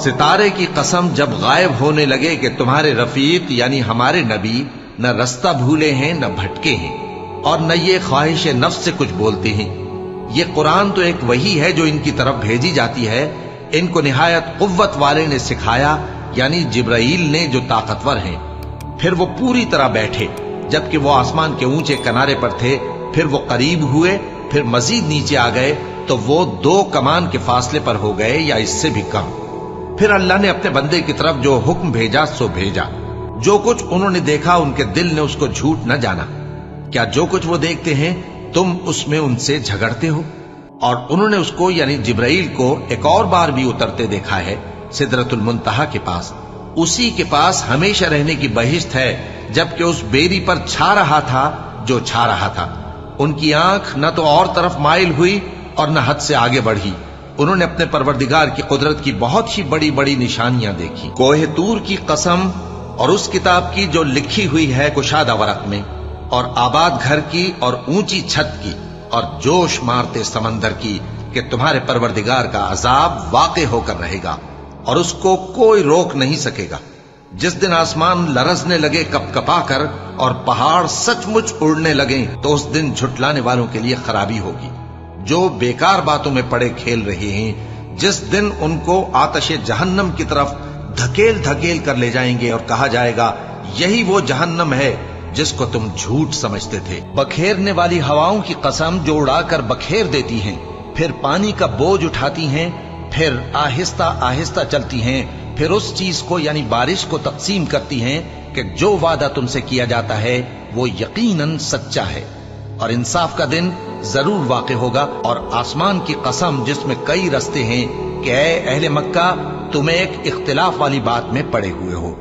ستارے کی قسم جب غائب ہونے لگے کہ تمہارے رفیق یعنی ہمارے نبی نہ رستہ بھولے ہیں نہ بھٹکے ہیں اور نہ یہ خواہش نفس سے کچھ بولتے ہیں۔ یہ قرآن تو ایک وحی ہے جو ان کی طرف بھیجی جاتی ہے، ان کو نہایت قوت والے نے سکھایا یعنی جبرائیل نے جو طاقتور ہیں۔ پھر وہ پوری طرح بیٹھے جبکہ وہ آسمان کے اونچے کنارے پر تھے، پھر وہ قریب ہوئے، پھر مزید نیچے آ گئے تو وہ 2 کمان کے فاصلے پر ہو گئے یا اس سے بھی کم۔ پھر اللہ نے اپنے بندے کی طرف جو حکم بھیجا سو بھیجا۔ جو کچھ انہوں نے دیکھا ان کے دل نے اس کو جھوٹ نہ جانا۔ کیا جو کچھ وہ دیکھتے ہیں تم اس میں ان سے جھگڑتے ہو؟ اور انہوں نے اس کو یعنی جبرائیل کو ایک اور بار بھی اترتے دیکھا ہے سدرۃ المنتہا کے پاس۔ اسی کے پاس ہمیشہ رہنے کی بہشت ہے، جبکہ اس بیری پر چھا رہا تھا جو چھا رہا تھا۔ ان کی آنکھ نہ تو اور طرف مائل ہوئی اور نہ حد سے آگے بڑھی۔ انہوں نے اپنے پروردگار کی قدرت کی بہت ہی بڑی بڑی نشانیاں دیکھی۔ کوہ طور کی قسم اور اس کتاب کی جو لکھی ہوئی ہے کشادہ ورق میں، اور آباد گھر کی اور اونچی چھت کی، اور جوش مارتے سمندر کی کہ تمہارے پروردگار کا عذاب واقع ہو کر رہے گا اور اس کو کوئی روک نہیں سکے گا۔ جس دن آسمان لرزنے لگے کپ کپا کر اور پہاڑ سچ مچ اڑنے لگیں تو اس دن جھٹلانے والوں کے لیے خرابی ہوگی جو بیکار باتوں میں پڑے کھیل رہے ہیں۔ جس دن ان کو آتش جہنم کی طرف دھکیل دھکیل کر لے جائیں گے اور کہا جائے گا یہی وہ جہنم ہے جس کو تم جھوٹ سمجھتے تھے۔ بکھیرنے والی ہواؤں کی قسم جو اڑا کر بکھیر دیتی ہیں، پھر پانی کا بوجھ اٹھاتی ہیں، پھر آہستہ آہستہ چلتی ہیں، پھر اس چیز کو یعنی بارش کو تقسیم کرتی ہیں کہ جو وعدہ تم سے کیا جاتا ہے وہ یقیناً سچا ہے، اور انصاف کا دن ضرور واقع ہوگا۔ اور آسمان کی قسم جس میں کئی رستے ہیں کہ اے اہل مکہ تم ایک اختلاف والی بات میں پڑے ہوئے ہو،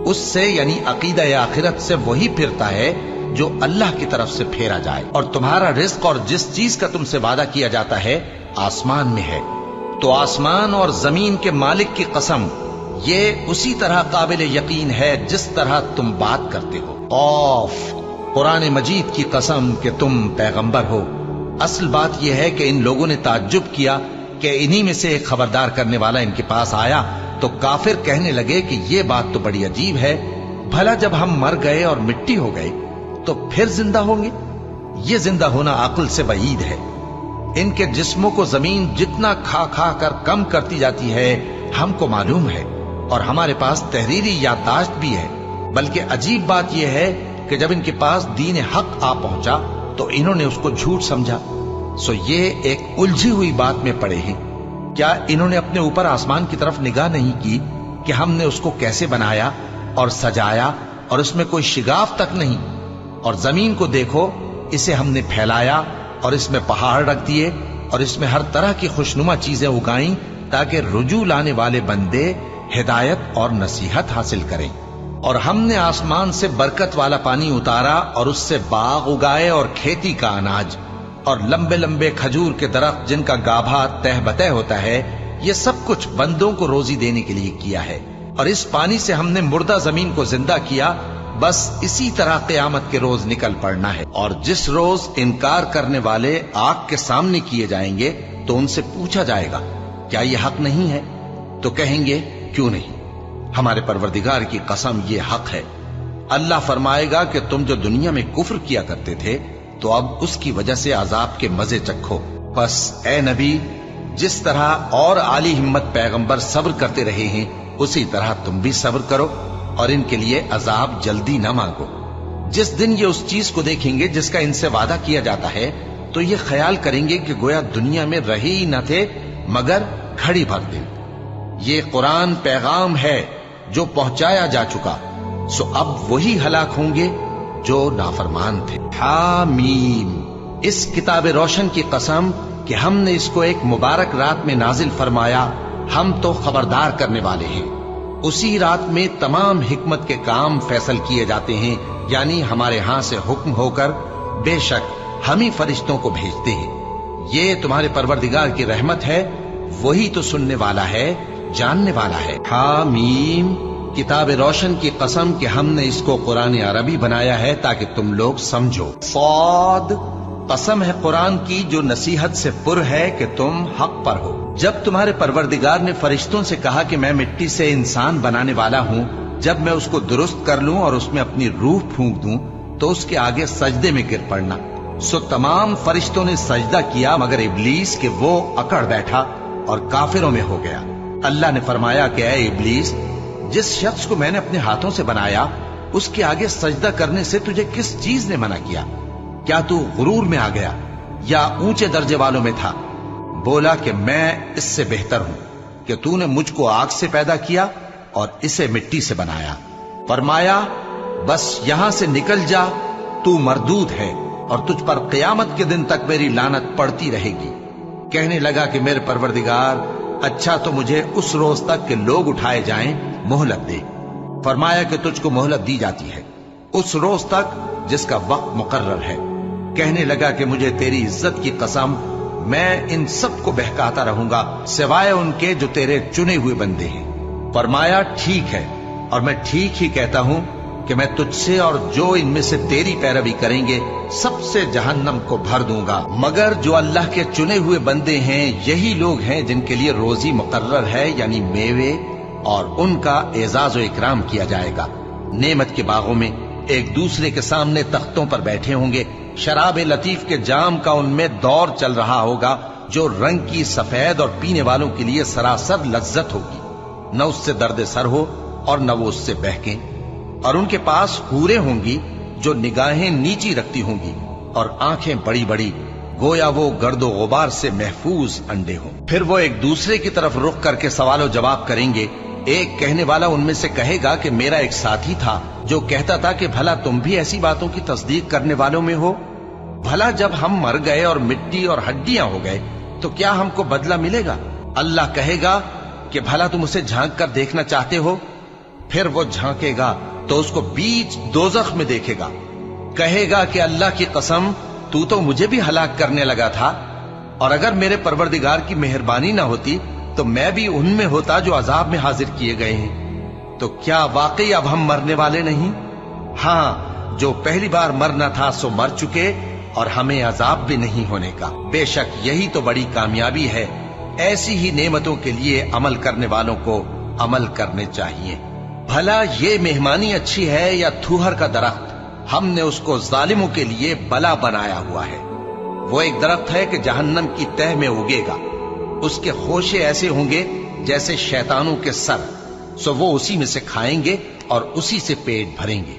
اس سے یعنی عقیدہ آخرت سے وہی پھرتا ہے جو اللہ کی طرف سے پھیرا جائے، اور تمہارا رزق اور جس چیز کا تم سے وعدہ کیا جاتا ہے آسمان میں ہے۔ تو آسمان اور زمین کے مالک کی قسم یہ اسی طرح قابل یقین ہے جس طرح تم بات کرتے ہو۔ قاف، قرآن مجید کی قسم کہ تم پیغمبر ہو۔ اصل بات یہ ہے کہ ان لوگوں نے تعجب کیا کہ انہی میں سے ایک خبردار کرنے والا ان کے پاس آیا تو کافر کہنے لگے کہ یہ بات تو بڑی عجیب ہے، بھلا جب ہم مر گئے اور مٹی ہو گئے تو پھر زندہ ہوں گے؟ یہ زندہ ہونا عقل سے بعید ہے۔ ان کے جسموں کو زمین جتنا کھا کھا کر کم کرتی جاتی ہے ہم کو معلوم ہے، اور ہمارے پاس تحریری یادداشت بھی ہے۔ بلکہ عجیب بات یہ ہے کہ جب ان کے پاس دین حق آ پہنچا تو انہوں نے اس کو جھوٹ سمجھا۔ سو یہ ایک الجھی ہوئی بات میں پڑے ہیں۔ کیا انہوں نے اپنے اوپر آسمان کی طرف نگاہ نہیں کی کہ ہم نے اس کو کیسے بنایا اور سجایا اور اس میں کوئی شگاف تک نہیں؟ اور زمین کو دیکھو، اسے ہم نے پھیلایا اور اس میں پہاڑ رکھ دیے اور اس میں ہر طرح کی خوشنما چیزیں اگائیں تاکہ رجوع لانے والے بندے ہدایت اور نصیحت حاصل کریں۔ اور ہم نے آسمان سے برکت والا پانی اتارا اور اس سے باغ اگائے اور کھیتی کا اناج اور لمبے لمبے کھجور کے درخت جن کا گابھا تہ بتہ ہوتا ہے۔ یہ سب کچھ بندوں کو روزی دینے کے لیے کیا ہے، اور اس پانی سے ہم نے مردہ زمین کو زندہ کیا۔ بس اسی طرح قیامت کے روز نکل پڑنا ہے، اور جس روز انکار کرنے والے آگ کے سامنے کیے جائیں گے تو ان سے پوچھا جائے گا کیا یہ حق نہیں ہے؟ تو کہیں گے کیوں نہیں، ہمارے پروردگار کی قسم یہ حق ہے۔ اللہ فرمائے گا کہ تم جو دنیا میں کفر کیا کرتے تھے تو اب اس کی وجہ سے عذاب کے مزے چکھو۔ پس اے نبی، جس طرح اور عالی ہمت پیغمبر صبر کرتے رہے ہیں اسی طرح تم بھی صبر کرو، اور ان کے لیے عذاب جلدی نہ مانگو۔ جس دن یہ اس چیز کو دیکھیں گے جس کا ان سے وعدہ کیا جاتا ہے تو یہ خیال کریں گے کہ گویا دنیا میں رہے ہی نہ تھے مگر گھڑی بھر دن۔ یہ قرآن پیغام ہے جو پہنچایا جا چکا، سو اب وہی ہلاک ہوں گے جو نافرمان تھے۔ حامیم، اس کتاب روشن کی قسم کہ ہم نے اس کو ایک مبارک رات میں نازل فرمایا، ہم تو خبردار کرنے والے ہیں۔ اسی رات میں تمام حکمت کے کام فیصل کیے جاتے ہیں، یعنی ہمارے ہاں سے حکم ہو کر، بے شک ہم ہی فرشتوں کو بھیجتے ہیں۔ یہ تمہارے پروردگار کی رحمت ہے، وہی تو سننے والا ہے، جاننے والا ہے۔ حامیم، کتاب روشن کی قسم کہ ہم نے اس کو قرآن عربی بنایا ہے تاکہ تم لوگ سمجھو۔ صاد، قسم ہے قرآن کی جو نصیحت سے پر ہے کہ تم حق پر ہو۔ جب تمہارے پروردگار نے فرشتوں سے کہا کہ میں مٹی سے انسان بنانے والا ہوں، جب میں اس کو درست کر لوں اور اس میں اپنی روح پھونک دوں تو اس کے آگے سجدے میں گر پڑنا۔ سو تمام فرشتوں نے سجدہ کیا مگر ابلیس کہ وہ اکڑ بیٹھا اور کافروں میں ہو گیا۔ اللہ نے فرمایا کہ اے ابلیس، جس شخص کو میں نے اپنے ہاتھوں سے بنایا اس کے آگے سجدہ کرنے سے تجھے کس چیز نے منع کیا؟ کیا تو غرور میں آ گیا یا اونچے درجے والوں میں تھا؟ بولا کہ میں اس سے بہتر ہوں کہ تو نے مجھ کو آگ سے پیدا کیا اور اسے مٹی سے بنایا۔ فرمایا بس یہاں سے نکل جا، تو مردود ہے اور تجھ پر قیامت کے دن تک میری لعنت پڑتی رہے گی۔ کہنے لگا کہ میرے پروردگار، اچھا تو مجھے اس روز تک کہ لوگ اٹھائے جائیں مہلت دے۔ فرمایا کہ تجھ کو مہلت دی جاتی ہے اس روز تک جس کا وقت مقرر ہے۔ کہنے لگا کہ مجھے تیری عزت کی قسم، میں ان سب کو بہکاتا رہوں گا سوائے ان کے جو تیرے چنے ہوئے بندے ہیں۔ فرمایا ٹھیک ہے، اور میں ٹھیک ہی کہتا ہوں کہ میں تجھ سے اور جو ان میں سے تیری پیروی کریں گے سب سے جہنم کو بھر دوں گا، مگر جو اللہ کے چنے ہوئے بندے ہیں یہی لوگ ہیں جن کے لیے روزی مقرر ہے، یعنی میوے، اور ان کا اعزاز و اکرام کیا جائے گا۔ نعمت کے باغوں میں ایک دوسرے کے سامنے تختوں پر بیٹھے ہوں گے، شراب لطیف کے جام کا ان میں دور چل رہا ہوگا جو رنگ کی سفید اور پینے والوں کے لیے سراسر لذت ہوگی، نہ اس سے درد سر ہو اور نہ وہ اس سے بہکیں۔ اور ان کے پاس حوریں ہوں گی جو نگاہیں نیچی رکھتی ہوں گی اور آنکھیں بڑی بڑی، گویا وہ گرد و غبار سے محفوظ انڈے ہوں۔ پھر وہ ایک دوسرے کی طرف رخ کر کے سوال و جواب کریں گے۔ ایک کہنے والا ان میں سے کہے گا کہ میرا ایک ساتھی تھا جو کہتا تھا کہ بھلا تم بھی ایسی باتوں کی تصدیق کرنے والوں میں ہو؟ بھلا جب ہم مر گئے اور مٹی اور ہڈیاں ہو گئے تو کیا ہم کو بدلہ ملے گا؟ اللہ کہے گا کہ بھلا تم اسے جھانک کر دیکھنا چاہتے ہو؟ پھر وہ جھانکے گا تو اس کو بیچ دوزخ میں دیکھے گا، کہے گا کہ اللہ کی قسم تو مجھے بھی ہلاک کرنے لگا تھا، اور اگر میرے پروردگار کی مہربانی نہ ہوتی تو میں بھی ان میں ہوتا جو عذاب میں حاضر کیے گئے ہیں۔ تو کیا واقعی اب ہم مرنے والے نہیں؟ ہاں، جو پہلی بار مرنا تھا سو مر چکے اور ہمیں عذاب بھی نہیں ہونے کا۔ بے شک یہی تو بڑی کامیابی ہے۔ ایسی ہی نعمتوں کے لیے عمل کرنے والوں کو عمل کرنے چاہیے۔ بھلا یہ مہمانی اچھی ہے یا تھوہر کا درخت؟ ہم نے اس کو ظالموں کے لیے بلا بنایا ہوا ہے۔ وہ ایک درخت ہے کہ جہنم کی تہ میں اگے گا، اس کے خوشے ایسے ہوں گے جیسے شیطانوں کے سر، سو وہ اسی میں سے کھائیں گے اور اسی سے پیٹ بھریں گے۔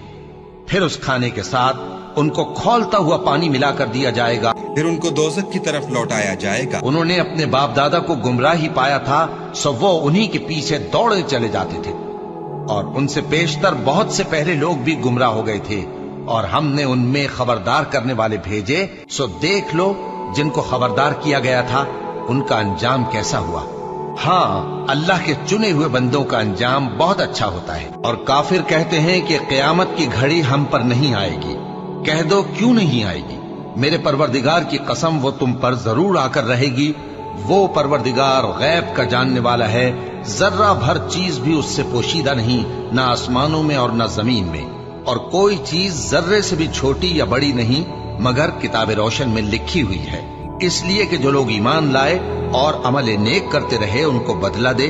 پھر اس کھانے کے ساتھ ان کو کھولتا ہوا پانی ملا کر دیا جائے گا، پھر ان کو دوزخ کی طرف لوٹایا جائے گا۔ انہوں نے اپنے باپ دادا کو گمراہی پایا تھا سو وہ انہی کے پیچھے دوڑے چلے جاتے تھے، اور ان سے پیشتر بہت سے پہلے لوگ بھی گمراہ ہو گئے تھے، اور ہم نے ان میں خبردار کرنے والے بھیجے، سو دیکھ لو جن کو خبردار کیا گیا تھا ان کا انجام کیسا ہوا۔ ہاں، اللہ کے چنے ہوئے بندوں کا انجام بہت اچھا ہوتا ہے۔ اور کافر کہتے ہیں کہ قیامت کی گھڑی ہم پر نہیں آئے گی۔ کہہ دو کیوں نہیں آئے گی؟ میرے پروردگار کی قسم وہ تم پر ضرور آ کر رہے گی۔ وہ پروردگار غیب کا جاننے والا ہے، ذرہ بھر چیز بھی اس سے پوشیدہ نہیں، نہ آسمانوں میں اور نہ زمین میں، اور کوئی چیز ذرے سے بھی چھوٹی یا بڑی نہیں مگر کتاب روشن میں لکھی ہوئی ہے، اس لیے کہ جو لوگ ایمان لائے اور عمل نیک کرتے رہے ان کو بدلہ دے۔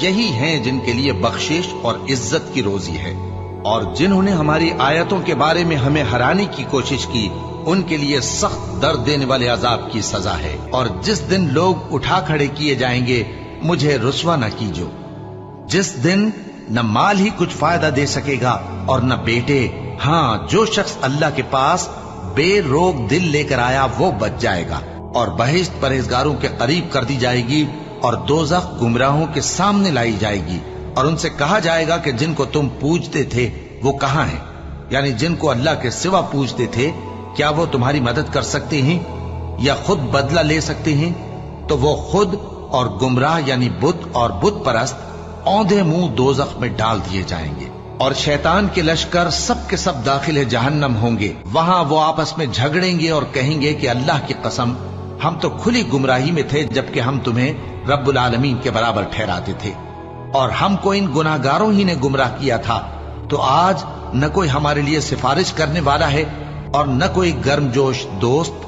یہی ہیں جن کے لیے بخشش اور عزت کی روزی ہے، اور جنہوں نے ہماری آیتوں کے بارے میں ہمیں ہرانے کی کوشش کی ان کے لیے سخت درد دینے والے عذاب کی سزا ہے۔ اور جس دن لوگ اٹھا کھڑے کیے جائیں گے مجھے رسوا نہ کیجو، جس دن نہ مال ہی کچھ فائدہ دے سکے گا اور نہ بیٹے۔ ہاں، جو شخص اللہ کے پاس بے روک دل لے کر آیا وہ بچ جائے گا، اور بہشت پرہیزگاروں کے قریب کر دی جائے گی، اور دوزخ گمراہوں کے سامنے لائی جائے گی، اور ان سے کہا جائے گا کہ جن کو تم پوجتے تھے وہ کہاں ہیں؟ یعنی جن کو اللہ کے سوا پوجتے تھے، کیا وہ تمہاری مدد کر سکتے ہیں یا خود بدلہ لے سکتے ہیں؟ تو وہ خود اور گمراہ یعنی بت اور بت پرست اوندھے منہ دوزخ میں ڈال دیے جائیں گے، اور شیطان کے لشکر سب کے سب داخل جہنم ہوں گے۔ وہاں وہ آپس میں جھگڑیں گے اور کہیں گے کہ اللہ کی قسم ہم تو کھلی گمراہی میں تھے جبکہ ہم تمہیں رب العالمین کے برابر ٹھہراتے تھے، اور ہم کو ان گناہگاروں ہی نے گمراہ کیا تھا، تو آج نہ کوئی ہمارے لیے سفارش کرنے والا ہے اور نہ کوئی گرم جوش دوست۔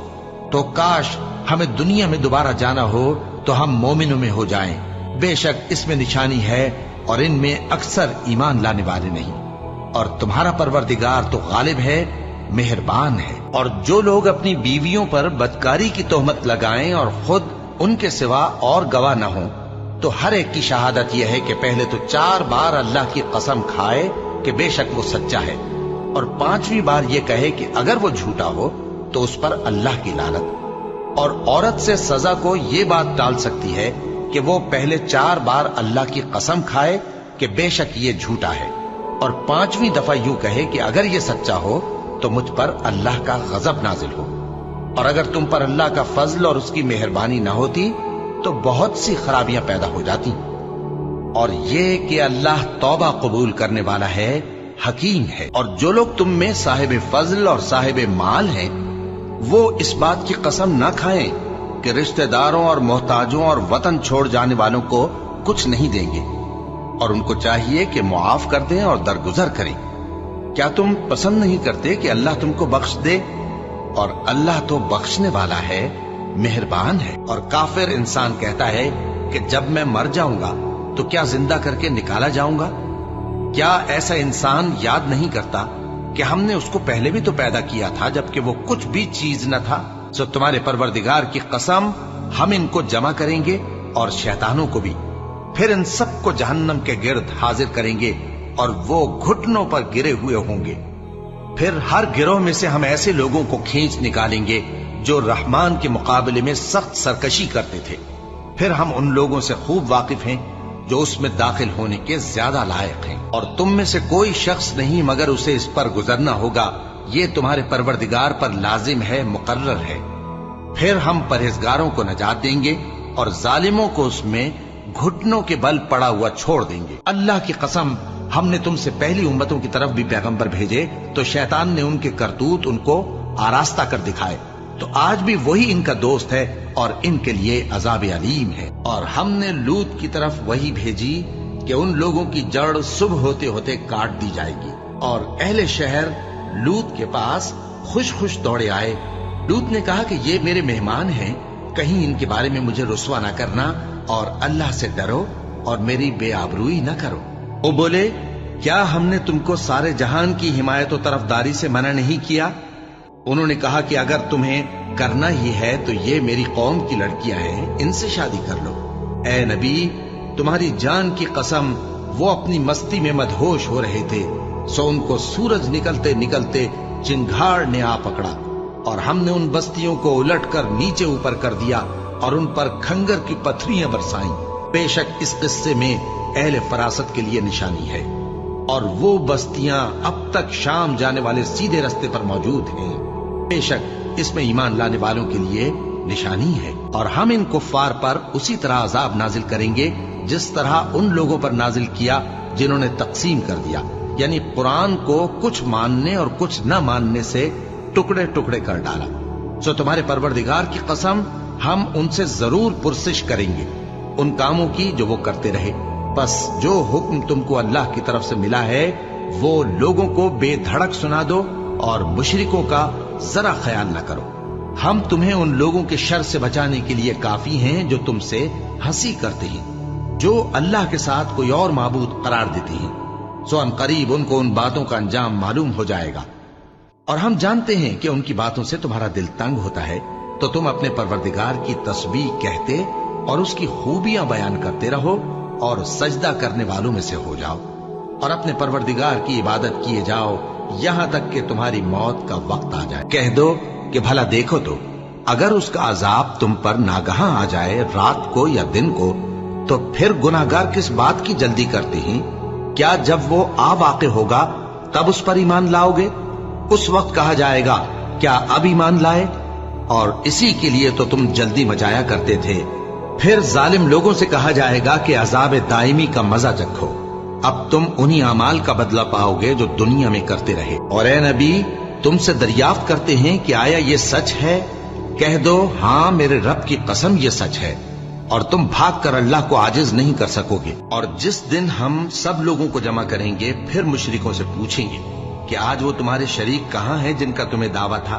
تو کاش ہمیں دنیا میں دوبارہ جانا ہو تو ہم مومنوں میں ہو جائیں، بے شک اس میں نشانی ہے اور ان میں اکثر ایمان لانے والے نہیں، اور تمہارا پروردگار تو غالب ہے، مہربان ہے۔ اور جو لوگ اپنی بیویوں پر بدکاری کی تہمت لگائیں اور خود ان کے سوا اور گواہ نہ ہوں، تو ہر ایک کی شہادت یہ ہے کہ پہلے تو 4 بار اللہ کی قسم کھائے کہ بے شک وہ سچا ہے، اور 5ویں بار یہ کہے کہ اگر وہ جھوٹا ہو تو اس پر اللہ کی لعنت۔ اور عورت سے سزا کو یہ بات ٹال سکتی ہے کہ وہ پہلے 4 بار اللہ کی قسم کھائے کہ بے شک یہ جھوٹا ہے، اور 5ویں دفعہ یوں کہے کہ اگر یہ سچا ہو تو مجھ پر اللہ کا غضب نازل ہو۔ اور اگر تم پر اللہ کا فضل اور اس کی مہربانی نہ ہوتی تو بہت سی خرابیاں پیدا ہو جاتی۔ اور یہ کہ اللہ توبہ قبول کرنے والا ہے، حکیم ہے۔ اور جو لوگ تم میں صاحب فضل اور صاحب مال ہیں، وہ اس بات کی قسم نہ کھائیں کہ رشتہ داروں اور محتاجوں اور وطن چھوڑ جانے والوں کو کچھ نہیں دیں گے، اور ان کو چاہیے کہ معاف کر دیں اور درگزر کریں۔ کیا تم پسند نہیں کرتے کہ اللہ تم کو بخش دے؟ اور اللہ تو بخشنے والا ہے، مہربان ہے۔ اور کافر انسان کہتا ہے کہ جب میں مر جاؤں گا تو کیا زندہ کر کے نکالا جاؤں گا؟ کیا ایسا انسان یاد نہیں کرتا کہ ہم نے اس کو پہلے بھی تو پیدا کیا تھا جبکہ وہ کچھ بھی چیز نہ تھا؟ سو تمہارے پروردگار کی قسم، ہم ان کو جمع کریں گے اور شیطانوں کو بھی، پھر ان سب کو جہنم کے گرد حاضر کریں گے اور وہ گھٹنوں پر گرے ہوئے ہوں گے۔ پھر ہر گروہ میں سے ہم ایسے لوگوں کو کھینچ نکالیں گے جو رحمان کے مقابلے میں سخت سرکشی کرتے تھے، پھر ہم ان لوگوں سے خوب واقف ہیں جو اس میں داخل ہونے کے زیادہ لائق ہیں۔ اور تم میں سے کوئی شخص نہیں مگر اسے اس پر گزرنا ہوگا، یہ تمہارے پروردگار پر لازم ہے، مقرر ہے۔ پھر ہم پرہیزگاروں کو نجات دیں گے اور ظالموں کو اس میں گھٹنوں کے بل پڑا ہوا چھوڑ دیں گے۔ اللہ کی قسم، ہم نے تم سے پہلی امتوں کی طرف بھی پیغمبر بھیجے تو شیطان نے ان کے کرتوت ان کو آراستہ کر دکھائے، تو آج بھی وہی ان کا دوست ہے اور ان کے لیے عذاب علیم ہے۔ اور ہم نے لوط کی طرف وہی بھیجی کہ ان لوگوں کی جڑ صبح ہوتے ہوتے کاٹ دی جائے گی۔ اور اہل شہر لوط کے پاس خوش خوش دوڑے آئے۔ لوط نے کہا کہ یہ میرے مہمان ہیں، کہیں ان کے بارے میں مجھے رسوا نہ کرنا، اور اللہ سے ڈرو اور میری بے آبروئی نہ کرو۔ وہ بولے، کیا ہم نے تم کو سارے جہان کی حمایت و طرفداری سے منع نہیں کیا؟ انہوں نے کہا کہ اگر تمہیں کرنا ہی ہے تو یہ میری قوم کی لڑکیاں ہیں، ان سے شادی کر لو۔ اے نبی، تمہاری جان کی قسم، وہ اپنی مستی میں مدہوش ہو رہے تھے، سو ان کو سورج نکلتے نکلتے چنگھاڑ نے آ پکڑا، اور ہم نے ان بستیوں کو الٹ کر نیچے اوپر کر دیا اور ان پر کھنگر کی پتھریاں برسائیں۔ بے شک اس قصے میں اہل فراست کے لیے نشانی ہے، اور وہ بستیاں اب تک شام جانے والے سیدھے رستے پر موجود ہیں۔ بے شک اس میں ایمان لانے والوں کے لیے نشانی ہے۔ اور ہم ان کفار پر اسی طرح عذاب نازل کریں گے جس طرح ان لوگوں پر نازل کیا جنہوں نے تقسیم کر دیا، یعنی قرآن کو کچھ ماننے اور کچھ نہ ماننے سے ٹکڑے ٹکڑے کر ڈالا۔ سو تمہارے پروردگار کی قسم، ہم ان سے ضرور پرسش کریں گے ان کاموں کی جو وہ کرتے رہے۔ بس جو حکم تم کو اللہ کی طرف سے ملا ہے وہ لوگوں کو بے دھڑک سنا دو، اور مشرکوں کا ذرا خیال نہ کرو۔ ہم تمہیں ان لوگوں کے شر سے بچانے کے لیے کافی ہیں جو تم سے ہنسی کرتے ہیں، جو اللہ کے ساتھ کوئی اور معبود قرار دیتے ہیں۔ سو ان قریب ان کو ان باتوں کا انجام معلوم ہو جائے گا، اور ہم جانتے ہیں کہ ان کی باتوں سے تمہارا دل تنگ ہوتا ہے، تو تم اپنے پروردگار کی تسبیح کہتے اور اس کی خوبیاں بیان کرتے رہو اور سجدہ کرنے والوں میں سے ہو جاؤ، اور اپنے پروردگار کی عبادت کیے جاؤ یہاں تک کہ تمہاری موت کا وقت آ جائے۔ کہہ دو کہ بھلا دیکھو تو، اگر اس کا عذاب تم پر ناگہاں آ جائے رات کو یا دن کو، تو پھر گناہگار کس بات کی جلدی کرتے ہیں؟ کیا جب وہ آ واقع ہوگا تب اس پر ایمان لاؤ گے؟ اس وقت کہا جائے گا کیا اب ایمان لائے؟ اور اسی کے لیے تو تم جلدی مچایا کرتے تھے۔ پھر ظالم لوگوں سے کہا جائے گا کہ عذاب دائمی کا مزہ چکھو، اب تم انہی اعمال کا بدلہ پاؤ گے جو دنیا میں کرتے رہے۔ اور اے نبی، تم سے دریافت کرتے ہیں کہ آیا یہ سچ ہے؟ کہہ دو ہاں، میرے رب کی قسم یہ سچ ہے، اور تم بھاگ کر اللہ کو عاجز نہیں کر سکو گے۔ اور جس دن ہم سب لوگوں کو جمع کریں گے پھر مشرکوں سے پوچھیں گے کہ آج وہ تمہارے شریک کہاں ہیں جن کا تمہیں دعویٰ تھا؟